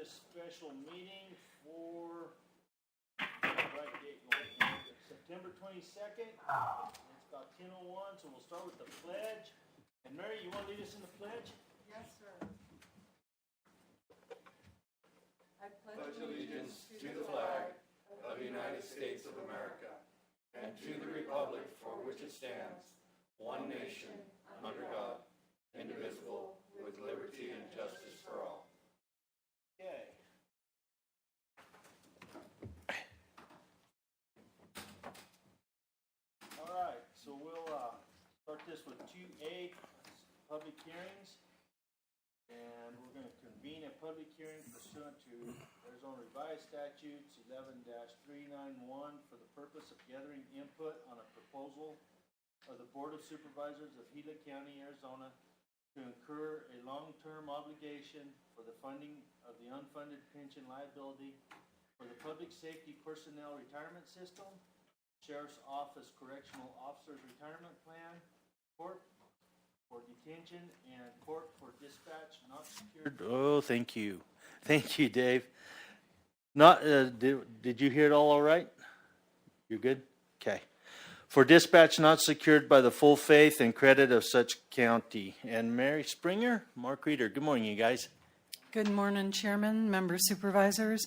this special meeting for, right date, September 22nd. It's about 10:01, so we'll start with the pledge. And Mary, you want to lead us in the pledge? Yes, sir. I Pledge allegiance to the flag of the United States of America and to the republic for which it stands, one nation, under God, indivisible, with liberty and justice for all. Okay. All right, so we'll start this with 2A, public hearings. And we're going to convene a public hearing pursuant to Arizona Revised Statutes 11-391 for the purpose of gathering input on a proposal of the Board of Supervisors of Gila County, Arizona, to incur a long-term obligation for the funding of the unfunded pension liability for the Public Safety Personnel Retirement System, Sheriff's Office Correctional Officers Retirement Plan, Corp. For detention and Corp. For dispatch not secured. Oh, thank you. Thank you, Dave. Not, did you hear it all right? You're good? Okay. For dispatch not secured by the full faith and credit of such county. And Mary Springer, Mark Reeder. Good morning, you guys. Good morning, Chairman, member supervisors.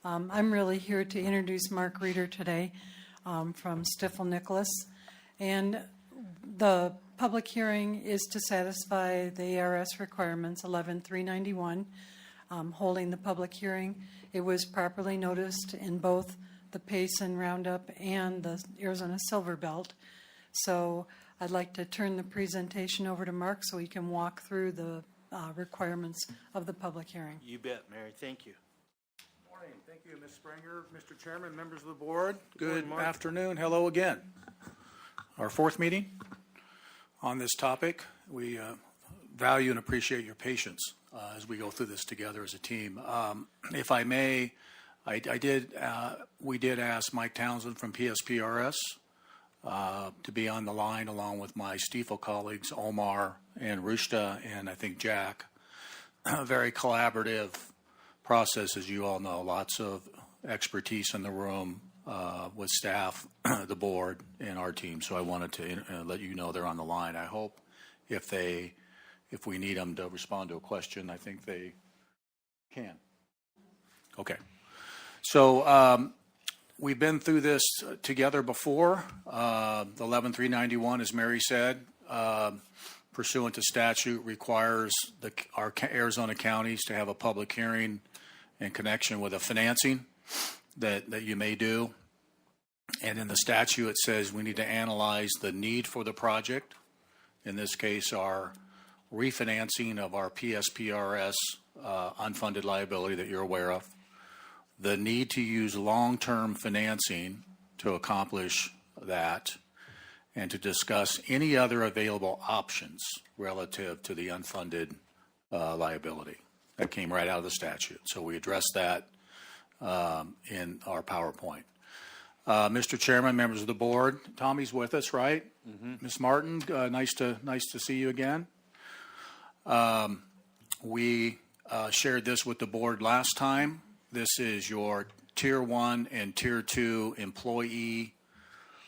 I'm really here to introduce Mark Reeder today from Stifel Nicholas. And the public hearing is to satisfy the ARS requirements 11-391, holding the public hearing. It was properly noticed in both the Payson Roundup and the Arizona Silver Belt. So I'd like to turn the presentation over to Mark so he can walk through the requirements of the public hearing. You bet, Mary. Thank you. Morning. Thank you, Ms. Springer, Mr. Chairman, members of the board. morning, Good Mark. afternoon. Hello again. Our fourth meeting on this topic. We value and appreciate your patience as we go through this together as a team. If I may, we did ask Mike Townsend from PSPRS to be on the line along with my Stifel colleagues, Omar and Rushta, and I think Jack. A very collaborative process, as you all know. Lots of expertise in the room with staff, the board, and our team. So I wanted to let you know they're on the line. I hope if we need them to respond to a question, I think they can. Okay. So we've been through this together before. The 11-391, as Mary said, pursuant to statute, requires our Arizona counties to have a public hearing in connection with a financing that you may do. And in the statute, it says we need to analyze the need for the project. In this case, our refinancing of our PSPRS unfunded liability that you're aware of. The need to use long-term financing to accomplish that, and to discuss any other available options relative to the unfunded liability. That came right out of the statute. So we addressed that in our PowerPoint. Mr. Chairman, members of the board, Tommy's with us, right? Mm-hmm. Ms. Martin, nice to see you again. We shared this with the board last time. This is your Tier 1 and Tier 2 employee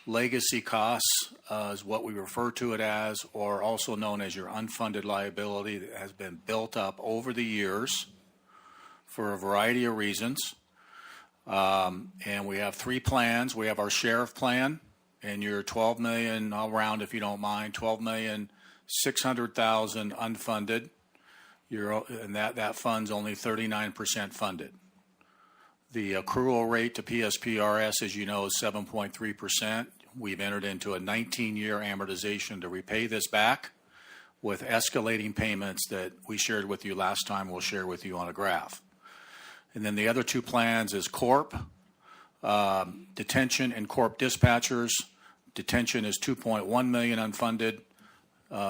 legacy costs, is what we refer to it as, or also known as your unfunded liability that has been built up over the years for a variety of reasons. And we have three plans. We have our sheriff plan, and your $12 million, I'll round if you don't mind, $12,600,000 unfunded. And that fund's only 39% funded. The accrual rate to PSPRS, as you know, is 7.3%. We've entered into a 19-year amortization to repay this back with escalating payments that we shared with you last time. We'll share with you on a graph. And then the other two plans is Corp, detention and Corp dispatchers. Detention is $2.1 million unfunded,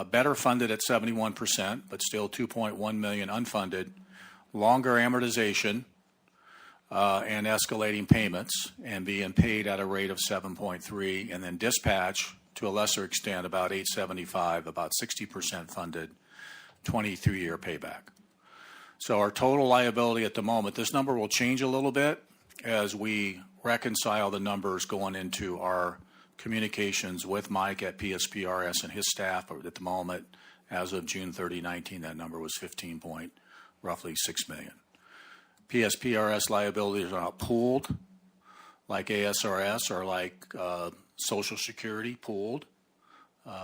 better funded at 71%, but still $2.1 million unfunded, longer amortization, and escalating payments, and being paid at a rate of 7.3, and then dispatch to a lesser extent about 875, about 60% funded, 23-year payback. So our total liability at the moment, this number will change a little bit as we reconcile the numbers going into our communications with Mike at PSPRS and his staff. But at the moment, as of June 30, 19, that number was roughly 6 million. PSPRS liabilities are not pooled like ASRS or like Social Security pooled.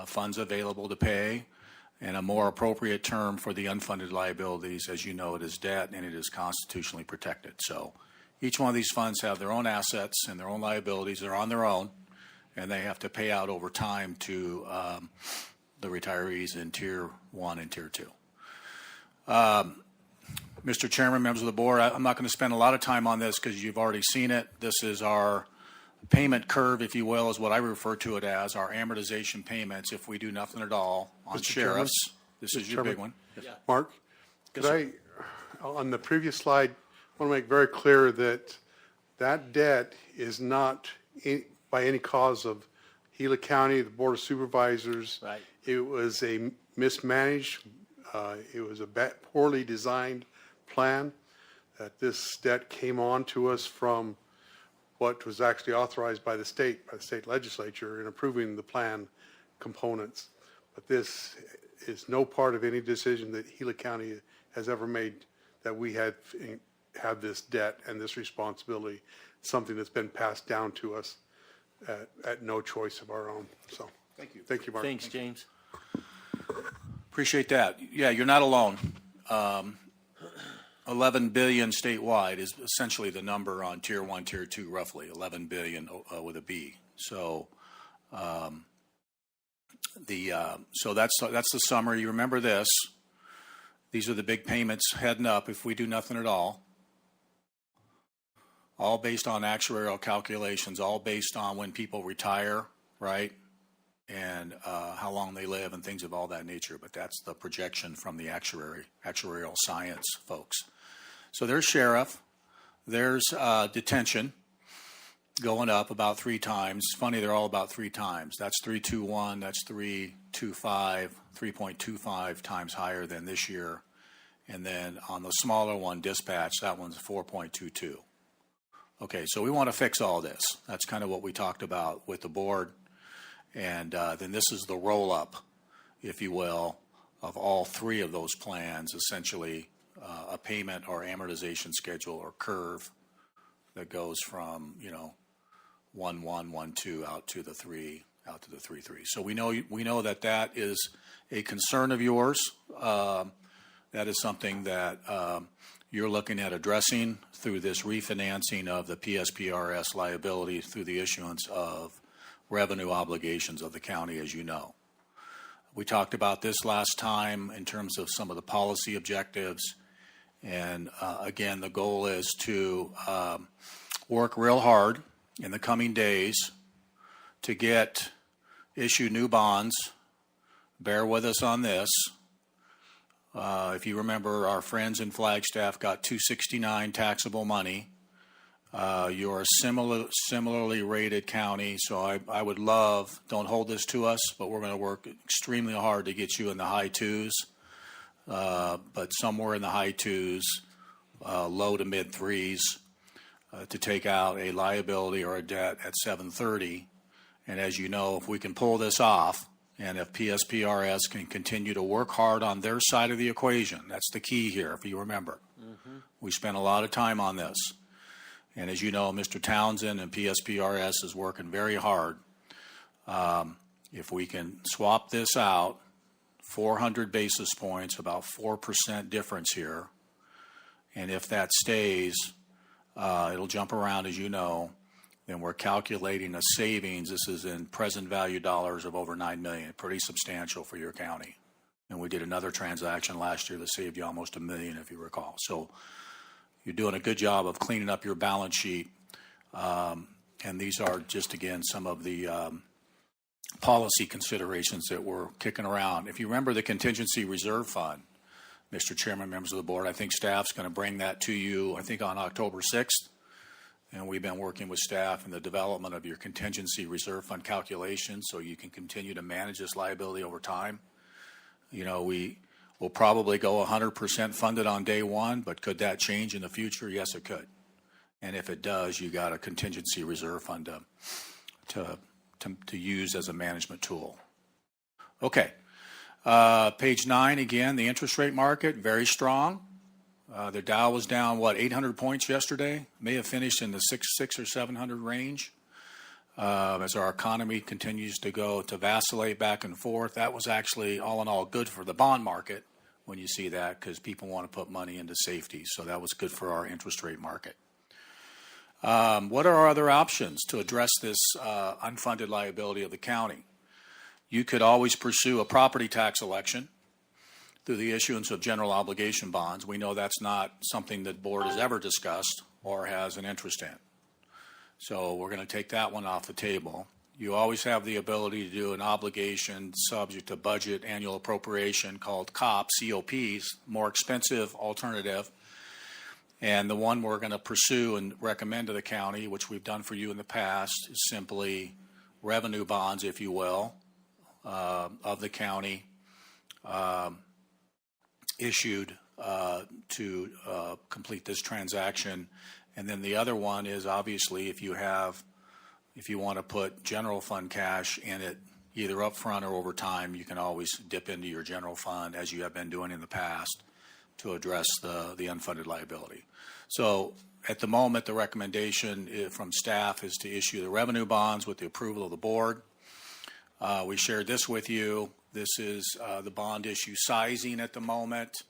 Funds available to pay, and a more appropriate term for the unfunded liabilities, as you know, it is debt and it is constitutionally protected. So each one of these funds have their own assets and their own liabilities. They're on their own, and they have to pay out over time to the retirees in Tier 1 and Tier 2. Mr. Chairman, members of the board, I'm not going to spend a lot of time on this because you've already seen it. This is our payment curve, if you will, is what I refer to it as, our amortization payments if we do nothing at all on Mr. sheriffs. Chairman? This is Mr. your big Chairman? one. Yeah. Mark, Yes, could on the previous slide, I want to make very clear that that debt is not by any cause of Gila County, the Board of Supervisors. Right. It was a mismanaged, it was a poorly designed plan, that this debt came on to us from what was actually authorized by the state legislature in approving the plan components. But this is no part of any decision that Gila County has ever made that we have this debt and this responsibility, something that's been passed down to us at no choice of our own. So, Thank you. Thank you, Mark. Thanks, James. Appreciate that. Yeah, you're not alone. 11 billion statewide is essentially the number on Tier 1, Tier 2, roughly 11 billion with a B. So, so that's the summary. You remember this. These are the big payments heading up if we do nothing at all based on actuarial calculations, all based on when people retire, right, and how long they live and things of all that nature. But that's the projection from the actuarial science folks. So there's sheriff, there's detention going up about 3 times. Funny, they're all about 3 times. That's 321, that's 325, 3.25 times higher than this year. And then on the smaller one, dispatch, that one's 4.22. Okay, so we want to fix all this. That's kind of what we talked about with the board. And then this is the roll-up, if you will, of all 3 of those plans, essentially a payment or amortization schedule or curve that goes from, 1, 1, 1, 2 out to the 3, out to the 3, 3. So we know that is a concern of yours. That is something that you're looking at addressing through this refinancing of the PSPRS liability through the issuance of revenue obligations of the county, as you know. We talked about this last time in terms of some of the policy objectives. And again, the goal is to work real hard in the coming days to issue new bonds. Bear with us on this. If you remember, our friends in Flagstaff got 269 taxable money. You're a similarly rated county, so I would love, don't hold this to us, but we're going to work extremely hard to get you in the high 2s, but somewhere in the high 2s, low to mid 3s, to take out a liability or a debt at 730. And as you know, if we can pull this off, and if PSPRS can continue to work hard on their side of the equation, that's the key here, if you remember. Mm-hmm. We spent a lot of time on this. And as you know, Mr. Townsend and PSPRS is working very hard. If we can swap this out, 400 basis points, about 4% difference here. And if that stays, it'll jump around, as you know. Then we're calculating a savings. This is in present value dollars of over $9 million, pretty substantial for your county. And we did another transaction last year that saved you almost $1 million, if you recall. So you're doing a good job of cleaning up your balance sheet. And these are just, again, some of the policy considerations that we're kicking around. If you remember the contingency reserve fund, Mr. Chairman, members of the board, I think staff's going to bring that to you, I think, on October 6th. And we've been working with staff in the development of your contingency reserve fund calculations so you can continue to manage this liability over time. We We'll probably go 100% funded on day one, but could that change in the future? Yes, it could. And if it does, you got a contingency reserve fund to use as a management tool. Okay. Page 9, again, the interest rate market, very strong. The Dow was down, 800 points yesterday? May have finished in the 600 or 700 range. As our economy continues to vacillate back and forth. That was actually, all in all, good for the bond market when you see that, because people want to put money into safety. So that was good for our interest rate market. What are our other options to address this unfunded liability of the county? You could always pursue a property tax election through the issuance of general obligation bonds. We know that's not something that the board has ever discussed or has an interest in. So we're going to take that one off the table. You always have the ability to do an obligation subject to budget annual appropriation called COPs, more expensive alternative. And the one we're going to pursue and recommend to the county, which we've done for you in the past, is simply revenue bonds, if you will, of the county issued to complete this transaction. And then the other one is, obviously, if you want to put general fund cash in it, either up front or over time, you can always dip into your general fund, as you have been doing in the past, to address the unfunded liability. So at the moment, the recommendation from staff is to issue the revenue bonds with the approval of the board. We shared this with you. This is the bond issue sizing at the moment.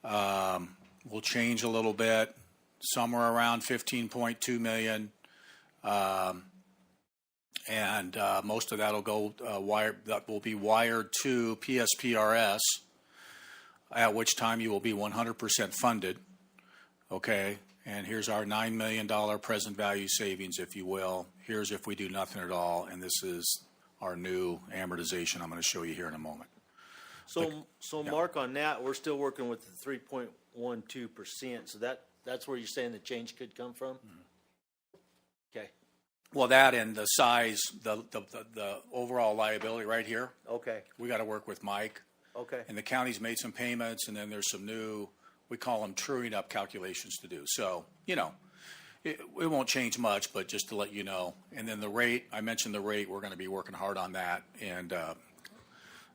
Will change a little bit, somewhere around $15.2 million. And most of that will be wired to PSPRS, at which time you will be 100% funded. Okay, and here's our $9 million present value savings, if you will. Here's if we do nothing at all, and this is our new amortization I'm going to show you here in a moment. So yeah. Mark, on that, we're still working with the 3.12%. So that's where you're saying the change could come from? Mm-hmm. Okay. Well, that and the size, the overall liability right here. Okay. We got to work with Mike. Okay. And the county's made some payments, and then there's some new, we call them truing up calculations to do. So, it won't change much, but just to let you know. And then the rate, I mentioned the rate, we're going to be working hard on that and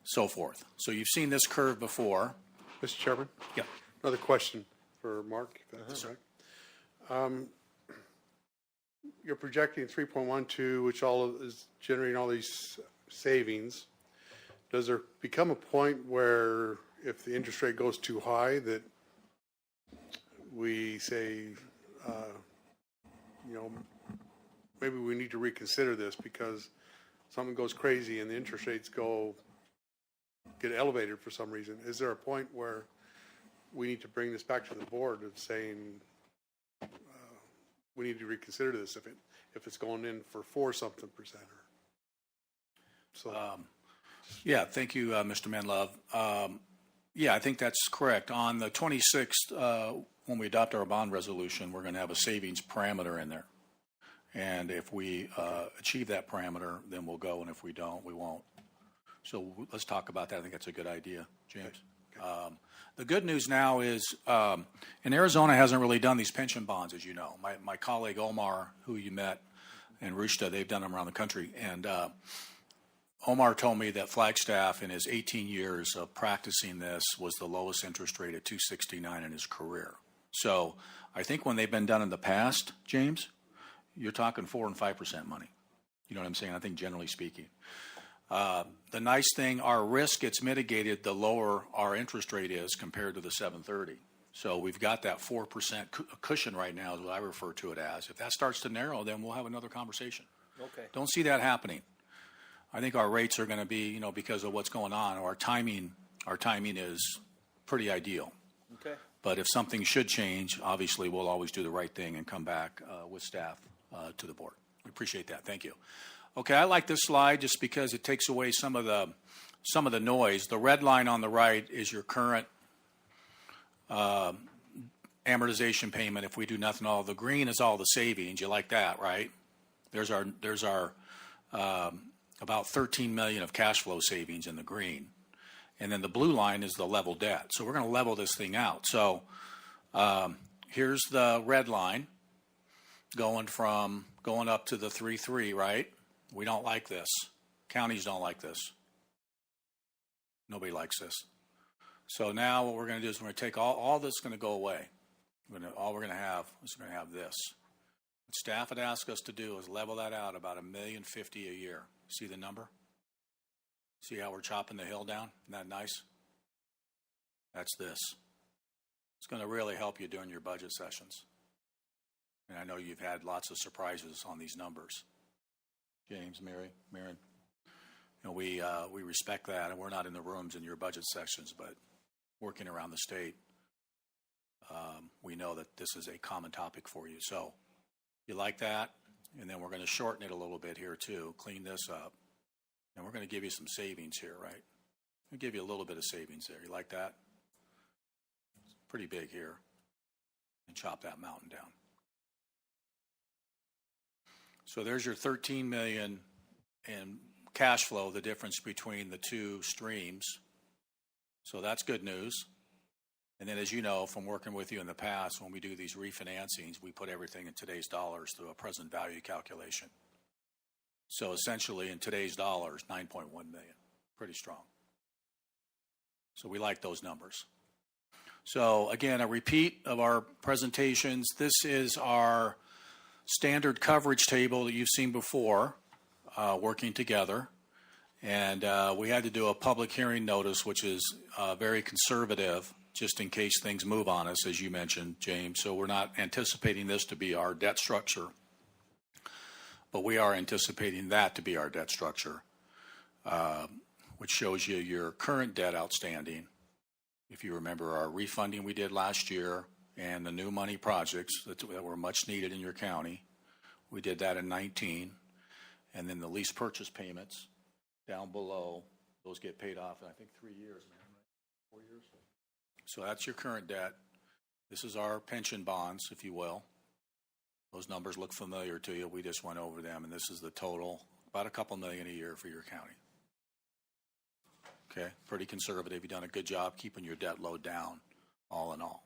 so forth. So you've seen this curve before. Mr. Chairman? Yeah. Another question for Mark, if that's right. You're projecting 3.12, which is generating all these savings. Does there become a point where if the interest rate goes too high that we say, maybe we need to reconsider this because something goes crazy and the interest rates get elevated for some reason? Is there a point where we need to bring this back to the board of saying we need to reconsider this if it's going in for something percent? Yeah, thank you, Mr. Menlove. Yeah, I think that's correct. On the 26th, when we adopt our bond resolution, we're going to have a savings parameter in there. And if we achieve that parameter, then we'll go, and if we don't, we won't. So let's talk about that. I think that's a good idea, James. Okay. The good news now is, and Arizona hasn't really done these pension bonds, as you know. My colleague Omar, who you met, and Rushta, they've done them around the country. And Omar told me that Flagstaff, in his 18 years of practicing this, was the lowest interest rate at 269 in his career. So I think when they've been done in the past, James, you're talking 4% and 5% money. You know what I'm saying? I think generally speaking. The nice thing, our risk gets mitigated the lower our interest rate is compared to the 730. So we've got that 4% cushion right now, is what I refer to it as. If that starts to narrow, then we'll have another conversation. Okay. Don't see that happening. I think our rates are going to be, because of what's going on, our timing is pretty ideal. Okay. But if something should change, obviously we'll always do the right thing and come back with staff to the board. We appreciate that. Thank you. Okay, I like this slide just because it takes away some of the noise. The red line on the right is your current amortization payment if we do nothing at all. The green is all the savings. You like that, right? There's our about $13 million of cash flow savings in the green. And then the blue line is the level debt. So we're going to level this thing out. So here's the red line going up to the 3.3, right? We don't like this. Counties don't like this. Nobody likes this. So now what we're going to do is we're going to take all this is going to go away. All we're going to have is we're going to have this. What staff had asked us to do is level that out about $1,050,000 a year. See the number? See how we're chopping the hill down? Isn't that nice? That's this. It's going to really help you during your budget sessions. And I know you've had lots of surprises on these numbers. James, Mary, Marin, we respect that, and we're not in the rooms in your budget sections, but working around the state, we know that this is a common topic for you. So you like that? And then we're going to shorten it a little bit here too, clean this up. And we're going to give you some savings here, right? We'll give you a little bit of savings there. You like that? It's pretty big here. And chop that mountain down. So there's your $13 million in cash flow, the difference between the two streams. So that's good news. And then, as you know, from working with you in the past, when we do these refinancings, we put everything in today's dollars through a present value calculation. So essentially, in today's dollars, $9.1 million. Pretty strong. So we like those numbers. So again, a repeat of our presentations. This is our standard coverage table that you've seen before, working together. And we had to do a public hearing notice, which is very conservative, just in case things move on us, as you mentioned, James. So we're not anticipating this to be our debt structure, but we are anticipating that to be our debt structure, which shows you your current debt outstanding. If you remember our refunding we did last year and the new money projects that were much needed in your county, we did that in 19. And then the lease purchase payments down below, those get paid off in, I think, 3 years, man, right? 4 years? So that's your current debt. This is our pension bonds, if you will. Those numbers look familiar to you. We just went over them, and this is the total, about a couple million a year for your county. Okay, pretty conservative. You've done a good job keeping your debt load down, all in all.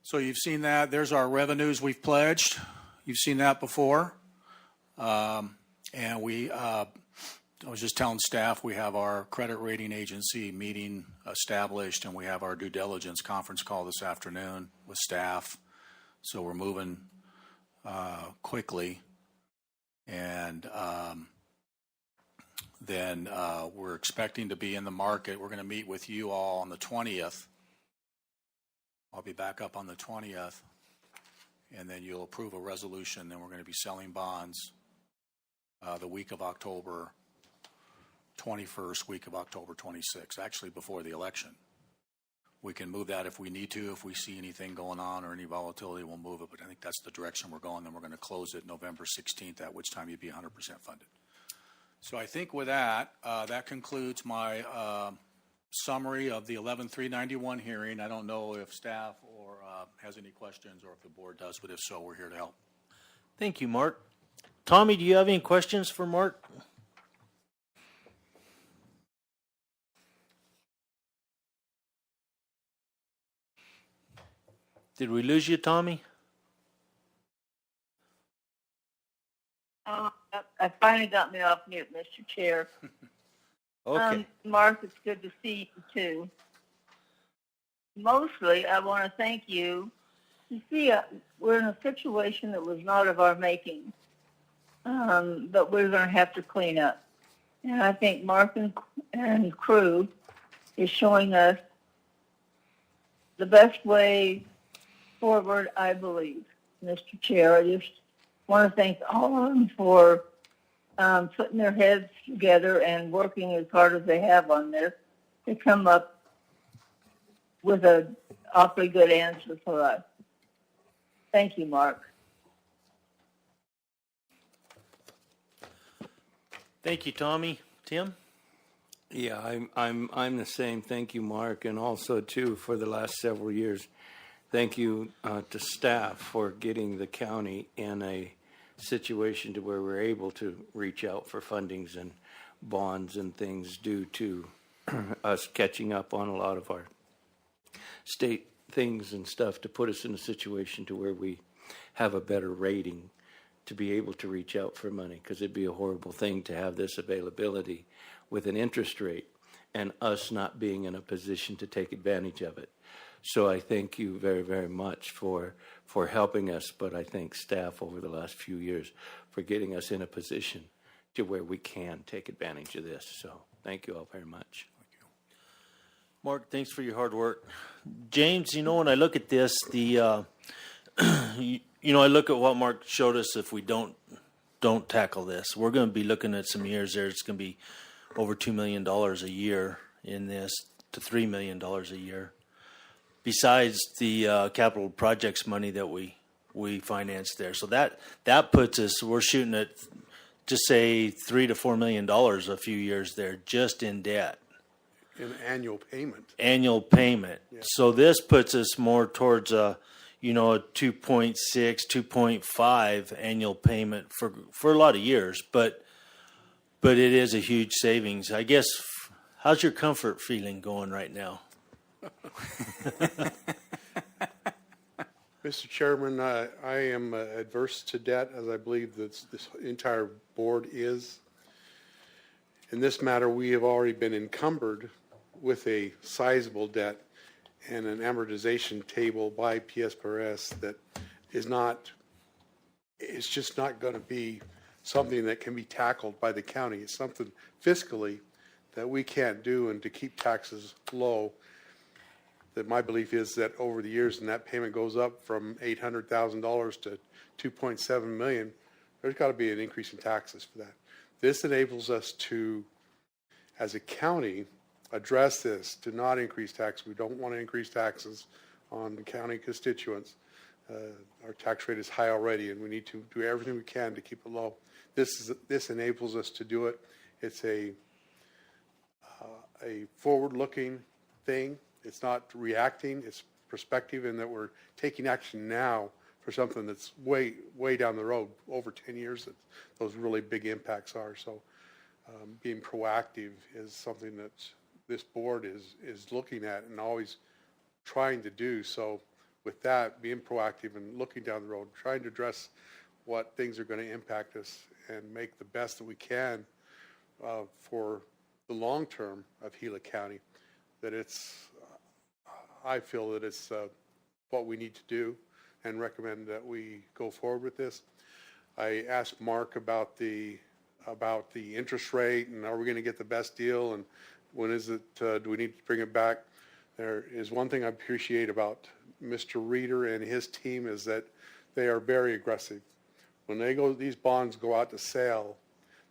So you've seen that. There's our revenues we've pledged. You've seen that before. And I was just telling staff we have our credit rating agency meeting established, and we have our due diligence conference call this afternoon with staff. So we're moving quickly. And then we're expecting to be in the market. We're going to meet with you all on the 20th. I'll be back up on the 20th. And then you'll approve a resolution. Then we're going to be selling bonds the week of October 21st, week of October 26th, actually before the election. We can move that if we need to. If we see anything going on or any volatility, we'll move it. But I think that's the direction we're going. Then we're going to close it November 16th, at which time you'd be 100% funded. So I think with that, that concludes my summary of the 11-391 hearing. I don't know if staff or has any questions, or if the board does, but if so, we're here to help. Thank you, Mark. Tommy, do you have any questions for Mark? Did we lose you, Tommy? I finally got me off mute, Mr. Chair. Okay. Mark, it's good to see you too. Mostly, I want to thank you. You see, we're in a situation that was not of our making, but we're going to have to clean up. And I think Mark and crew is showing us the best way forward, I believe. Mr. Chair, I just want to thank all of them for putting their heads together and working as hard as they have on this to come up with an awfully good answer for us. Thank you, Mark. Thank you, Tommy. Tim? Yeah, I'm the same. Thank you, Mark, and also too for the last several years. Thank you to staff for getting the county in a situation to where we're able to reach out for fundings and bonds and things due to us catching up on a lot of our state things and stuff to put us in a situation to where we have a better rating to be able to reach out for money, because it'd be a horrible thing to have this availability with an interest rate and us not being in a position to take advantage of it. So I thank you very, very much for helping us, but I thank staff over the last few years for getting us in a position to where we can take advantage of this. So thank you all very much. Mark, thanks for your hard work. James, when I look at this, I look at what Mark showed us. If we don't tackle this, we're going to be looking at some years there. It's going to be over $2 million a year in this to $3 million a year. Besides the capital projects money that we finance there. So that puts us, we're shooting at, just say, $3 to $4 million a few years there just in debt. In annual payment. Annual payment. Yeah. So this puts us more towards a 2.6, 2.5 annual payment for a lot of years, but it is a huge savings. I guess, how's your comfort feeling going right now? Mr. Chairman, I am adverse to debt, as I believe that this entire board is. In this matter, we have already been encumbered with a sizable debt and an amortization table by PSPRS that is not, it's just not going to be something that can be tackled by the county. It's something fiscally that we can't do, and to keep taxes low, that my belief is that over the years, and that payment goes up from $800,000 to $2.7 million, there's got to be an increase in taxes for that. This enables us to, as a county, address this, to not increase taxes. We don't want to increase taxes on the county constituents. Our tax rate is high already, and we need to do everything we can to keep it low. This enables us to do it. It's a forward-looking thing. It's not reacting. It's perspective, in that we're taking action now for something that's way down the road, over 10 years, that those really big impacts are. So being proactive is something that this board is looking at and always trying to do. So with that, being proactive and looking down the road, trying to address what things are going to impact us and make the best that we can for the long term of Gila County, that I feel that it's what we need to do, and recommend that we go forward with this. I asked Mark about the interest rate, and are we going to get the best deal, and when is it, do we need to bring it back? There is one thing I appreciate about Mr. Reeder and his team, is that they are very aggressive. When these bonds go out to sale,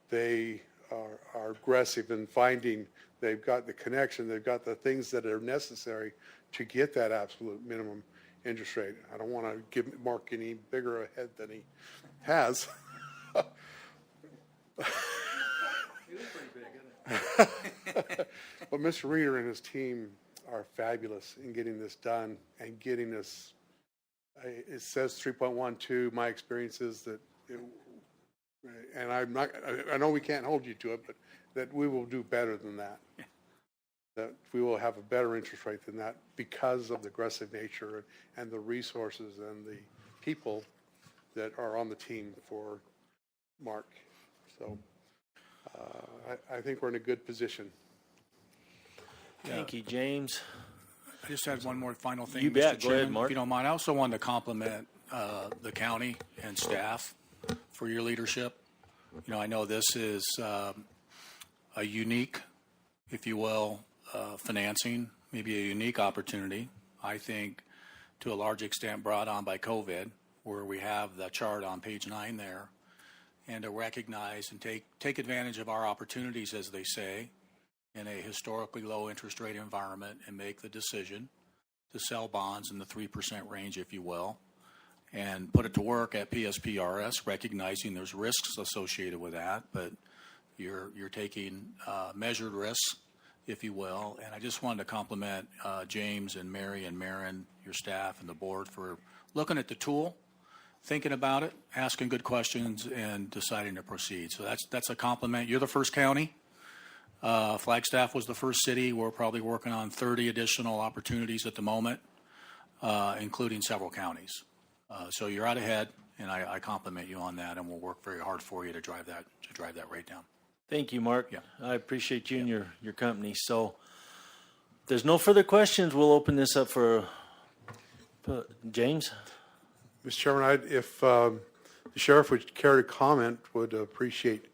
they are aggressive in finding, they've got the connection, they've got the things that are necessary to get that absolute minimum interest rate. I don't want to give Mark any bigger a head than he has. But Mr. Reeder and his team are fabulous in getting this done and getting this. It says 3.12. My experience is that, and I know we can't hold you to it, but that we will do better than that. Yeah. That we will have a better interest rate than that, because of the aggressive nature and the resources and the people that are on the team for Mark. So I think we're in a good position. Thank you, James. I just had one more final thing, You Mr. bet. Go Chairman, ahead, Mark. if you don't mind. I also wanted to compliment the county and staff for your leadership. I know this is a unique, if you will, financing, maybe a unique opportunity, I think, to a large extent brought on by COVID, where we have the chart on page 9 there, and to recognize and take advantage of our opportunities, as they say, in a historically low interest rate environment, and make the decision to sell bonds in the 3% range, if you will, and put it to work at PSPRS, recognizing there's risks associated with that, but you're taking measured risks, if you will. And I just wanted to compliment James and Mary and Marin, your staff and the board, for looking at the tool, thinking about it, asking good questions, and deciding to proceed. So that's a compliment. You're the first county Flagstaff was the first city. We're probably working on 30 additional opportunities at the moment, including several counties. So you're out ahead, and I compliment you on that, and we'll work very hard for you to drive that rate down. Thank you, Mark. Yeah. I appreciate you and your company. So if there's no further questions, we'll open this up for James. Mr. Chairman, if the sheriff would care to comment, would appreciate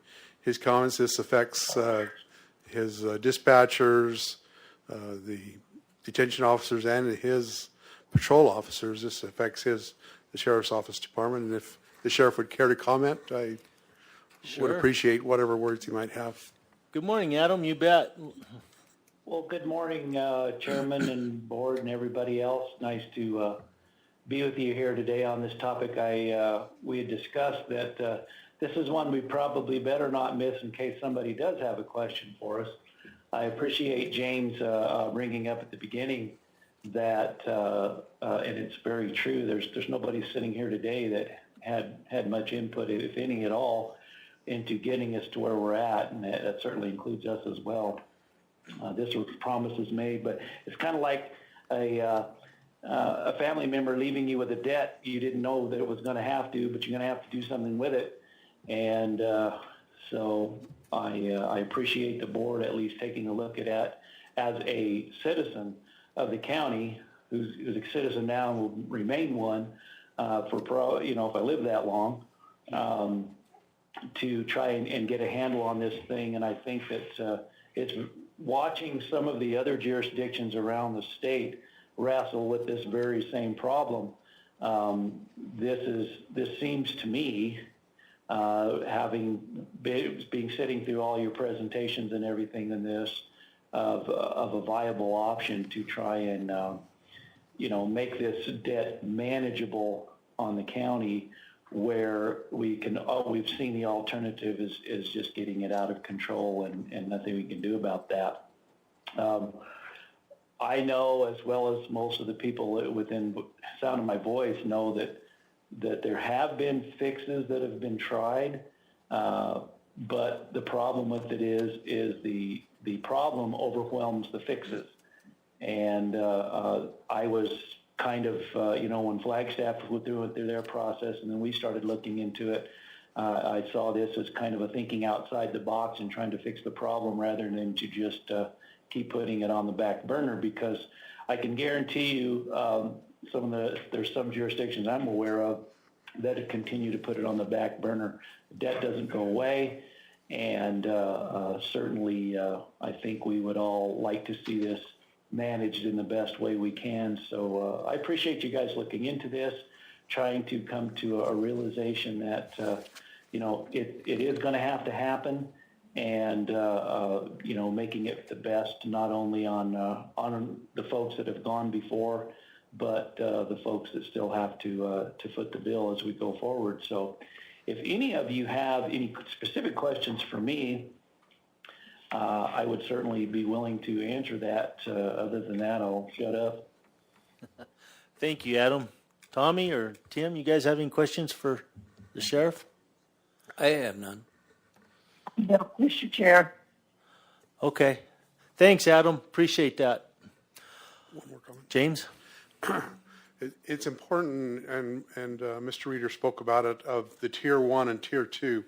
his comments. This affects his dispatchers, the detention officers, and his patrol officers. This affects the sheriff's office department. And if the sheriff would care to comment, I would appreciate whatever words he might have. Good morning, Adam. You bet. Well, good morning, Chairman and Board and everybody else. Nice to be with you here today on this topic. We had discussed that this is one we probably better not miss in case somebody does have a question for us. I appreciate James bringing up at the beginning that, and it's very true, there's nobody sitting here today that had much input, if any at all, into getting us to where we're at, and that certainly includes us as well. This was promises made, but it's kind of like a family member leaving you with a debt. You didn't know that it was going to have to, but you're going to have to do something with it. And so I appreciate the board at least taking a look at that as a citizen of the county who's a citizen now and will remain one if I live that long, to try and get a handle on this thing. And I think that it's watching some of the other jurisdictions around the state wrestle with this very same problem. This seems to me, being sitting through all your presentations and everything in this, of a viable option to try and make this debt manageable on the county, where we've seen the alternative is just getting it out of control and nothing we can do about that. I know, as well as most of the people within sound of my voice, know that there have been fixes that have been tried, but the problem with it is the problem overwhelms the fixes. And I was kind of, when Flagstaff went through their process and then we started looking into it, I saw this as kind of a thinking outside the box and trying to fix the problem rather than to just keep putting it on the back burner, because I can guarantee you there's some jurisdictions I'm aware of that continue to put it on the back burner. Debt doesn't go away, and certainly I think we would all like to see this managed in the best way we can. So I appreciate you guys looking into this, trying to come to a realization that it is going to have to happen, and making it the best not only on the folks that have gone before, but the folks that still have to foot the bill as we go forward. So if any of you have any specific questions for me, I would certainly be willing to answer that. Other than that, I'll shut up. Thank you, Adam. Tommy or Tim, you guys have any questions for the sheriff? I have none. No, Mr. Chair. Okay. Thanks, Adam. Appreciate that. One more comment. James? It's important, and Mr. Reeder spoke about it, of the Tier 1 and Tier 2.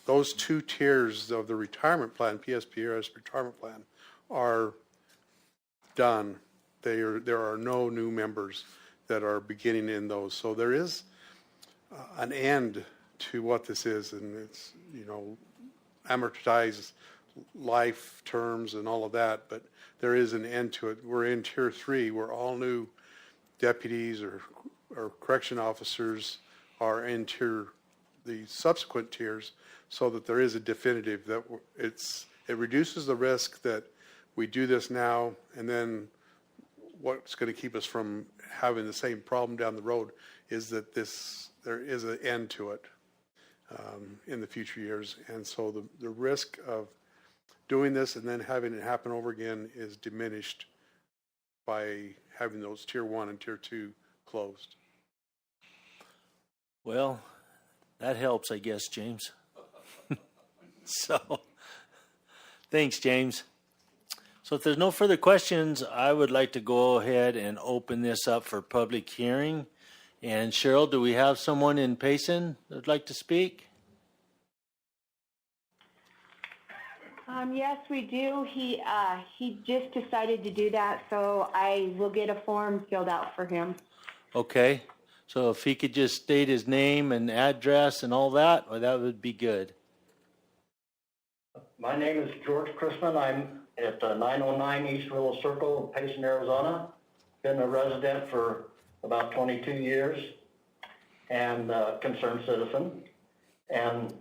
Those two tiers of the retirement plan, PSPRS retirement plan, are done. There are no new members that are beginning in those. So there is an end to what this is, and it's, amortized life terms and all of that, but there is an end to it. We're in Tier 3, where all new deputies or correction officers are in the subsequent tiers, so that there is a definitive that it reduces the risk that we do this now, and then what's going to keep us from having the same problem down the road is that there is an end to it in the future years. And so the risk of doing this and then having it happen over again is diminished by having those Tier 1 and Tier 2 closed. Well, that helps, I guess, James. So, Thanks, James. So if there's no further questions, I would like to go ahead and open this up for public hearing. And Cheryl, do we have someone in Payson that would like to speak? Yes, we do. He just decided to do that, so I will get a form filled out for him. Okay. So if he could just state his name and address and all that, well, that would be good. My name is George Chrisman. I'm at 909 East Willow Circle, Payson, Arizona. Been a resident for about 22 years and a concerned citizen. And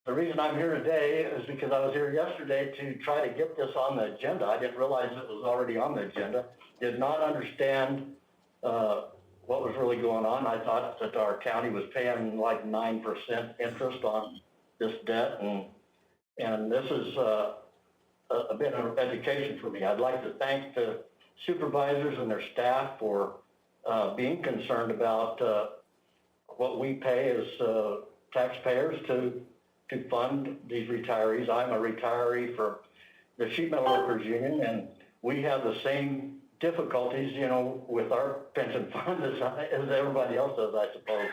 the reason I'm here today is because I was here yesterday to try to get this on the agenda. I didn't realize it was already on the agenda. Did not understand what was really going on. I thought that our county was paying like 9% interest on this debt, and this is a bit of education for me. I'd like to thank the supervisors and their staff for being concerned about what we pay as taxpayers to fund these retirees. I'm a retiree for the Sheet Metal Workers Union, and we have the same difficulties, with our pension fund as everybody else does, I suppose.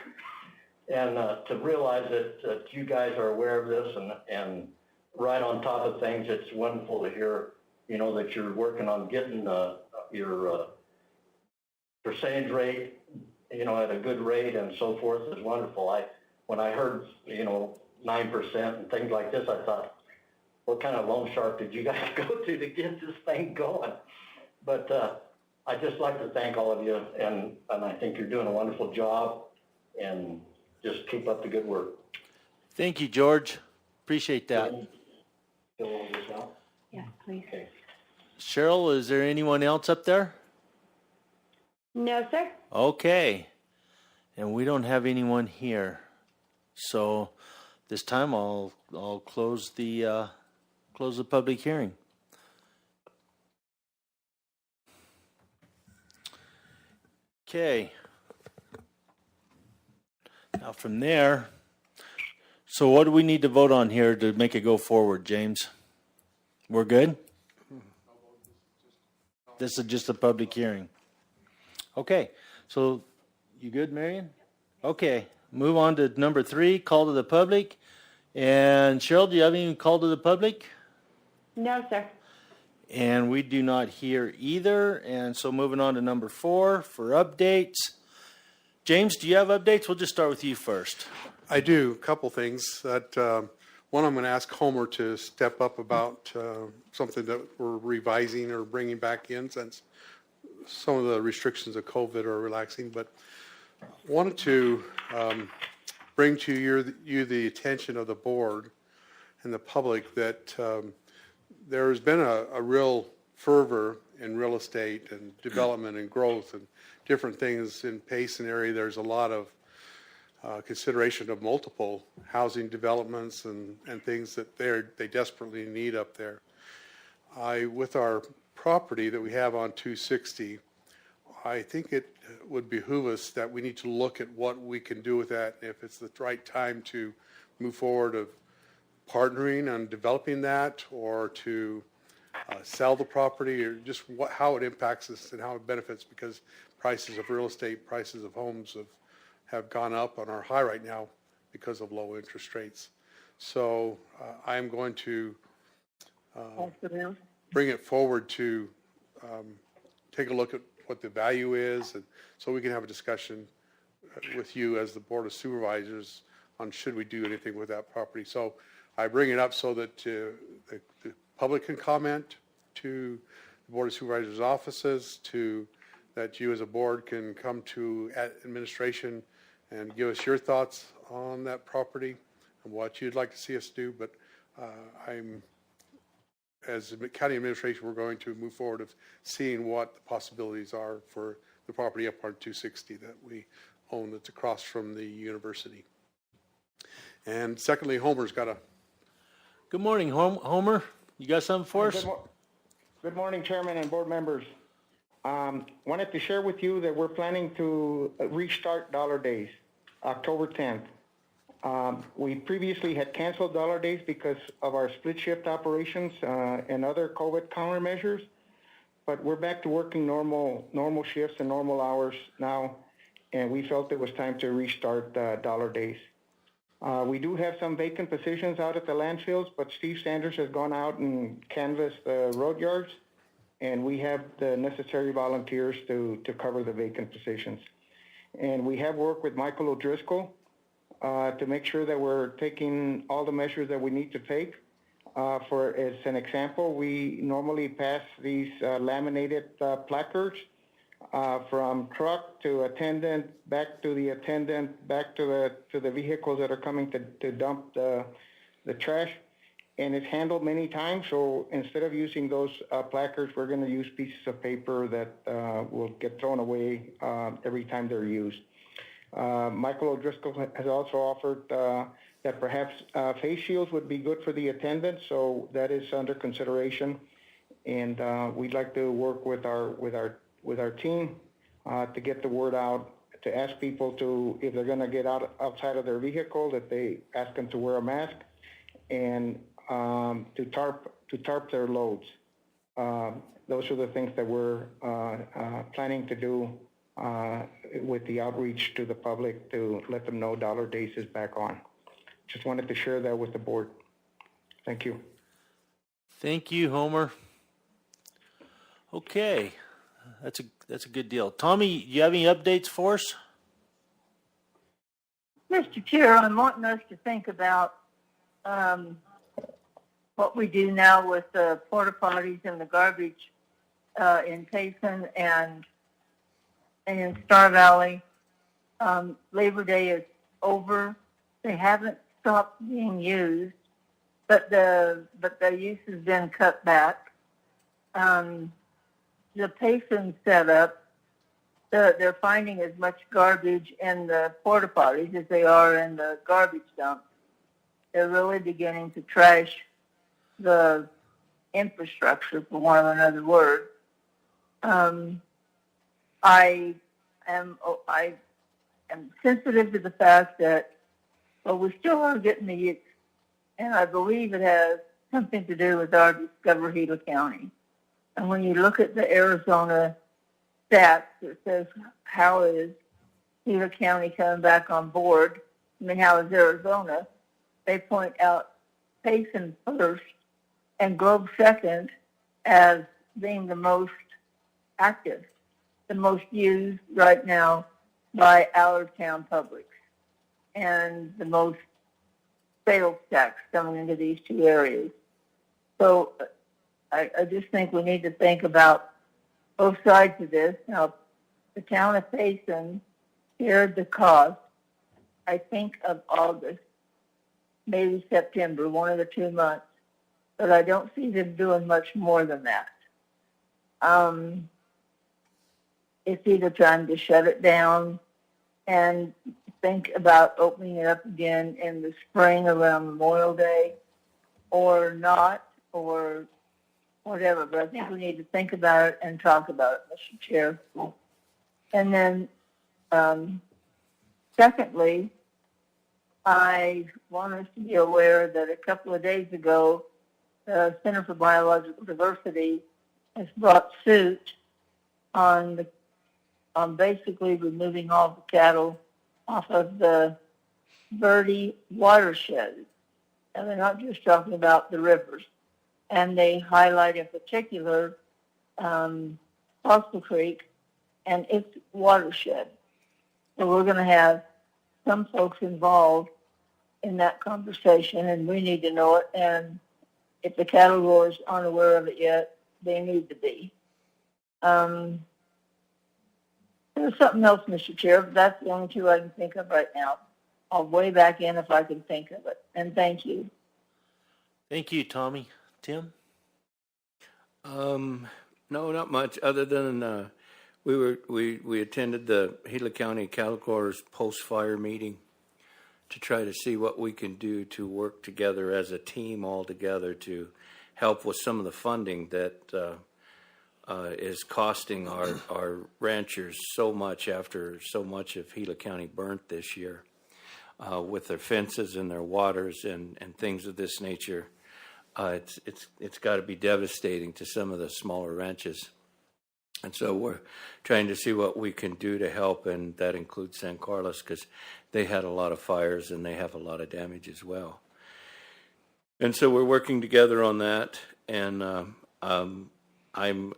And to realize that you guys are aware of this and right on top of things, it's wonderful to hear, that you're working on getting your percentage rate, at a good rate and so forth is wonderful. When I heard, 9% and things like this, I thought, what kind of loan shark did you guys go to get this thing going? But I'd just like to thank all of you, and I think you're doing a wonderful job, and just keep up the good work. Thank you, George. Appreciate that. Fill all this out? Yes, please. Okay. Cheryl, is there anyone else up there? No, sir. Okay. And we don't have anyone here. So this time I'll close the public hearing. Okay. Now from there, so what do we need to vote on here to make it go forward, James? We're good? This is just a public hearing. Okay, so you good, Marion? Okay, move on to number 3, call to the public. And Cheryl, do you have any call to the public? No, sir. And we do not hear either. And so moving on to number 4 for updates. James, do you have updates? We'll just start with you first. I do, a couple things. One, I'm going to ask Homer to step up about something that we're revising or bringing back in since some of the restrictions of COVID are relaxing. But wanted to bring to you the attention of the board and the public that there's been a real fervor in real estate and development and growth and different things in Payson area. There's a lot of consideration of multiple housing developments and things that they desperately need up there. With our property that we have on 260, I think it would behoove us that we need to look at what we can do with that, if it's the right time to move forward of partnering on developing that, or to sell the property, or just how it impacts us and how it benefits, because prices of real estate, prices of homes have gone up and are high right now because of low interest rates. So I'm going to bring it forward to take a look at what the value is, and so we can have a discussion with you as the Board of Supervisors on should we do anything with that property. So I bring it up so that the public can comment to the Board of Supervisors offices, that you as a board can come to administration and give us your thoughts on that property and what you'd like to see us do. But as the county administration, we're going to move forward of seeing what the possibilities are for the property up on 260 that we own, that's across from the university. And secondly, Homer's got a... Good morning, Homer. You got something for us? Good morning, Chairman and board members. Wanted to share with you that we're planning to restart Dollar Days, October 10th. We previously had canceled dollar days because of our split shift operations and other COVID countermeasures, but we're back to working normal shifts and normal hours now, and we felt it was time to restart dollar days. We do have some vacant positions out at the landfills, but Steve Sanders has gone out and canvassed the road yards, and we have the necessary volunteers to cover the vacant positions. And we have worked with Michael O'Driscoll to make sure that we're taking all the measures that we need to take. For as an example, we normally pass these laminated placards from truck to attendant, back to the attendant, back to the vehicles that are coming to dump the trash. And it's handled many times, so instead of using those placards, we're going to use pieces of paper that will get thrown away every time they're used. Michael O'Driscoll has also offered that perhaps face shields would be good for the attendants, so that is under consideration. And we'd like to work with our team to get the word out, to ask people to, if they're going to get outside of their vehicle, that they ask them to wear a mask, and to tarp their loads. Those are the things that we're planning to do with the outreach to the public to let them know Dollar Days is back on. Just wanted to share that with the board. Thank you. Thank you, Homer. Okay, that's a good deal. Tommy, you have any updates for us? Mr. Chair, I'm wanting us to think about what we do now with the porta potties and the garbage in Payson and in Star Valley. Labor Day is over. They haven't stopped being used, but the use has been cut back. The Payson setup, they're finding as much garbage in the porta potties as they are in the garbage dumps. They're really beginning to trash the infrastructure, for want of another word. I am sensitive to the fact that, well, we still are getting the use, and I believe it has something to do with our Discover Gila County. And when you look at the Arizona stats, it says, how is Gila County coming back on board? I mean, how is Arizona? They point out Payson first and Globe second as being the most active, the most used right now by out-of-town publics, and the most sales tax coming into these two areas. So I just think we need to think about both sides of this. Now, the town of Payson shared the cost, I think, of August, maybe September, one of the 2 months, but I don't see them doing much more than that. It's either time to shut it down and think about opening it up again in the spring around Memorial Day, or not, or whatever. But I think we need to think about it and talk about it, Mr. Chair. And then, secondly, I want us to be aware that a couple of days ago, the Center for Biological Diversity has brought suit on basically removing all the cattle off of the Verde watershed. And they're not just talking about the rivers. And they highlight in particular Fossil Creek and its watershed. So we're going to have some folks involved in that conversation, and we need to know it. And if the cattle growers aren't aware of it yet, they need to be. There's something else, Mr. Chair, but that's the only two I can think of right now. I'll weigh back in if I can think of it. And thank you. Thank you, Tommy. Tim? No, not much, other than we attended the Gila County Cattle Corps post-fire meeting to try to see what we can do to work together as a team all together to help with some of the funding that is costing our ranchers so much after so much of Gila County burnt this year. with their fences and their waters and things of this nature. It's got to be devastating to some of the smaller ranches. And so we're trying to see what we can do to help, and that includes San Carlos, because they had a lot of fires and they have a lot of damage as well. And so we're working together on that, and I'm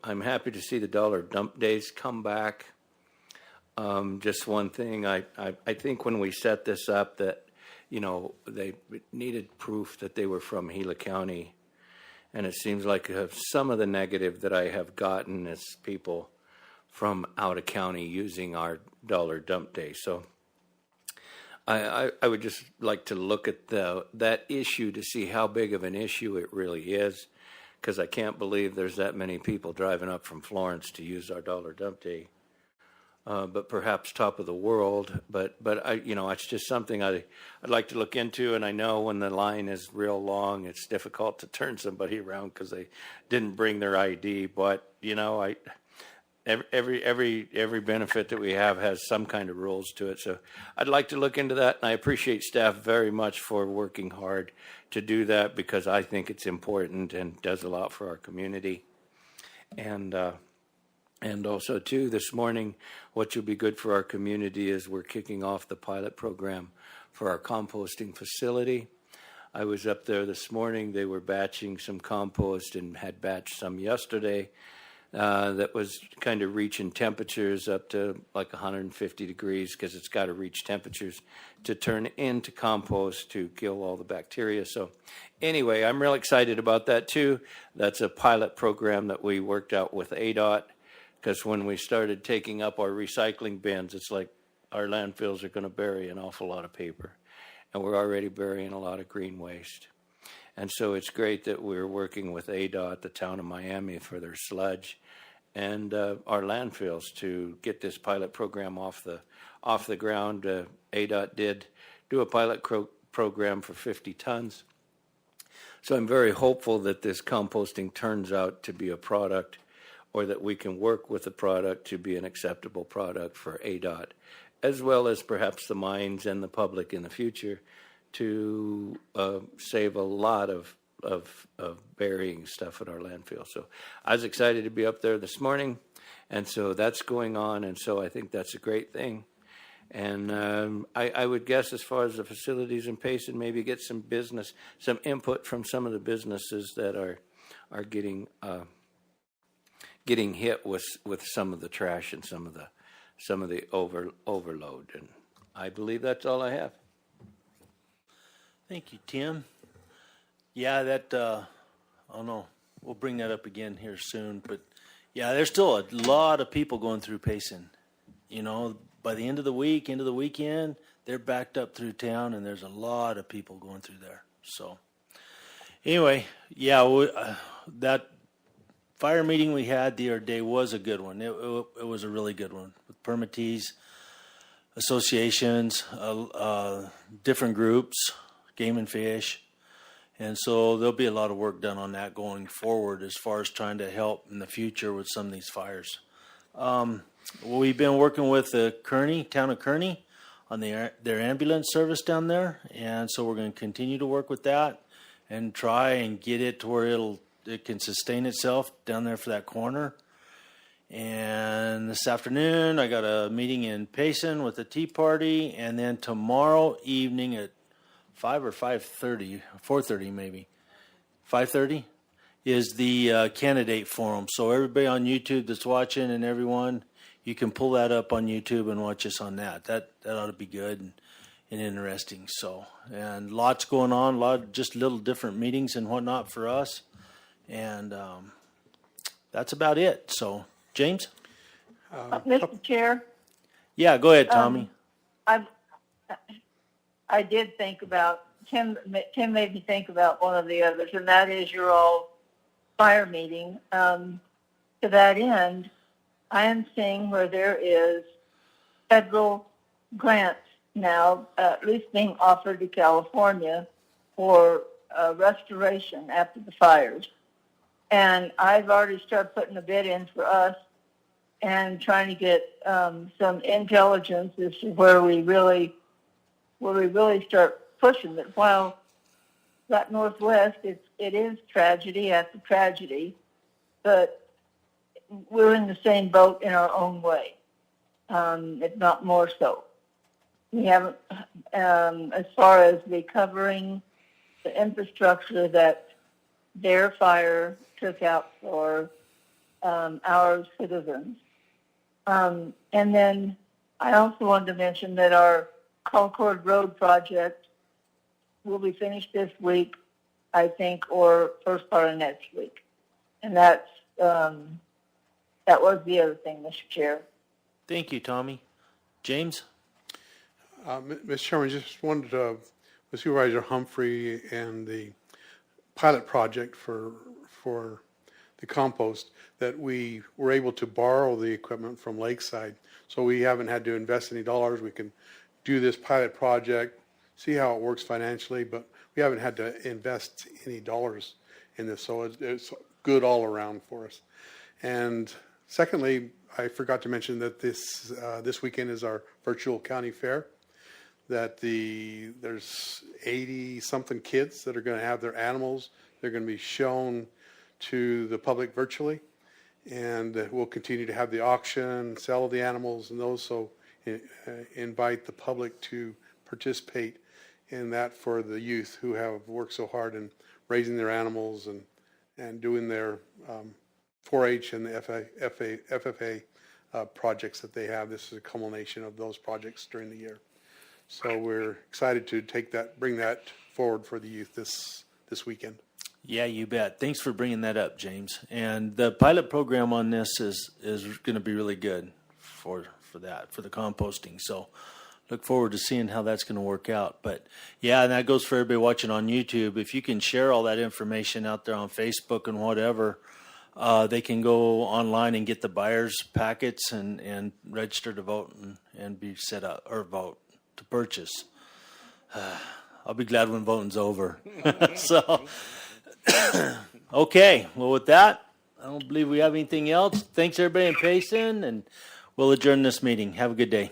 happy to see the dollar dump days come back. Just one thing, I think when we set this up that, they needed proof that they were from Gila County. And it seems like some of the negative that I have gotten is people from out of county using our dollar dump day. So I would just like to look at that issue to see how big of an issue it really is, because I can't believe there's that many people driving up from Florence to use our dollar dump day. But perhaps top of the world. But it's just something I'd like to look into. And I know when the line is real long, it's difficult to turn somebody around because they didn't bring their ID. But every benefit that we have has some kind of rules to it. So I'd like to look into that. And I appreciate staff very much for working hard to do that, because I think it's important and does a lot for our community. And also, too, this morning, what will be good for our community is we're kicking off the pilot program for our composting facility. I was up there this morning. They were batching some compost and had batched some yesterday that was kind of reaching temperatures up to like 150 degrees, because it's got to reach temperatures to turn into compost to kill all the bacteria. So anyway, I'm real excited about that, too. That's a pilot program that we worked out with ADOT. Because when we started taking up our recycling bins, it's like our landfills are going to bury an awful lot of paper. And we're already burying a lot of green waste. And so it's great that we're working with ADOT, the town of Miami, for their sludge, and our landfills to get this pilot program off the ground. ADOT did do a pilot program for 50 tons. So I'm very hopeful that this composting turns out to be a product, or that we can work with the product to be an acceptable product for ADOT, as well as perhaps the mines and the public in the future, to save a lot of burying stuff at our landfill. So I was excited to be up there this morning, and so that's going on, and so I think that's a great thing. And I would guess, as far as the facilities in Payson, maybe get some input from some of the businesses that are getting hit with some of the trash and some of the overload. And I believe that's all I have. Thank you, Tim. Yeah, that, we'll bring that up again here soon. But yeah, there's still a lot of people going through Payson. By the end of the week, into the weekend, they're backed up through town, and there's a lot of people going through there. So anyway, yeah, that fire meeting we had the other day was a good one. It was a really good one, with permittees, associations, different groups, game and fish. And so there'll be a lot of work done on that going forward as far as trying to help in the future with some of these fires. We've been working with the town of Kearney on their ambulance service down there. And so we're going to continue to work with that and try and get it to where it can sustain itself down there for that corner. And this afternoon, I got a meeting in Payson with the Tea Party, and then tomorrow evening at 5 or 5:30, 4:30 maybe, 5:30 is the candidate forum. So everybody on YouTube that's watching, and everyone, you can pull that up on YouTube and watch us on that. That ought to be good and interesting. So, and lots going on, a lot of just little different meetings and whatnot for us. And that's about it. So, James? Mr. Chair? Yeah, go ahead, Tommy. I did think about, Tim made me think about one of the others, and that is your all fire meeting. To that end, I am seeing where there is federal grants now, at least being offered to California for restoration after the fires. And I've already started putting a bid in for us and trying to get some intelligence as to where we really where we really start pushing that while that Northwest, it is tragedy after tragedy, but we're in the same boat in our own way, if not more so. We haven't, as far as recovering the infrastructure that their fire took out for our citizens. And then I also wanted to mention that our Concord Road project will be finished this week, I think, or first part of next week. And that was the other thing, Mr. Chair. Thank you, Tommy. James? Mr. Chairman, just wanted to, with Supervisor Humphrey and the pilot project for the compost, that we were able to borrow the equipment from Lakeside. So we haven't had to invest any dollars. We can do this pilot project, see how it works financially, but we haven't had to invest any dollars in this. So it's good all around for us. And secondly, I forgot to mention that this weekend is our virtual county fair, that there's 80-something kids that are going to have their animals. They're going to be shown to the public virtually, and we'll continue to have the auction, sale of the animals and those, so invite the public to participate in that for the youth who have worked so hard in raising their animals and doing their 4-H and the FFA projects that they have. This is a culmination of those projects during the year. So we're excited to bring that forward for the youth this weekend. Yeah, you bet. Thanks for bringing that up, James. And the pilot program on this is going to be really good for the composting. So look forward to seeing how that's going to work out. But yeah, and that goes for everybody watching on YouTube. If you can share all that information out there on Facebook and whatever, they can go online and get the buyer's packets and register to vote and be set up or vote to purchase. I'll be glad when voting's over. So, okay. Well, with that, I don't believe we have anything else. Thanks everybody in Payson, and we'll adjourn this meeting. Have a good day.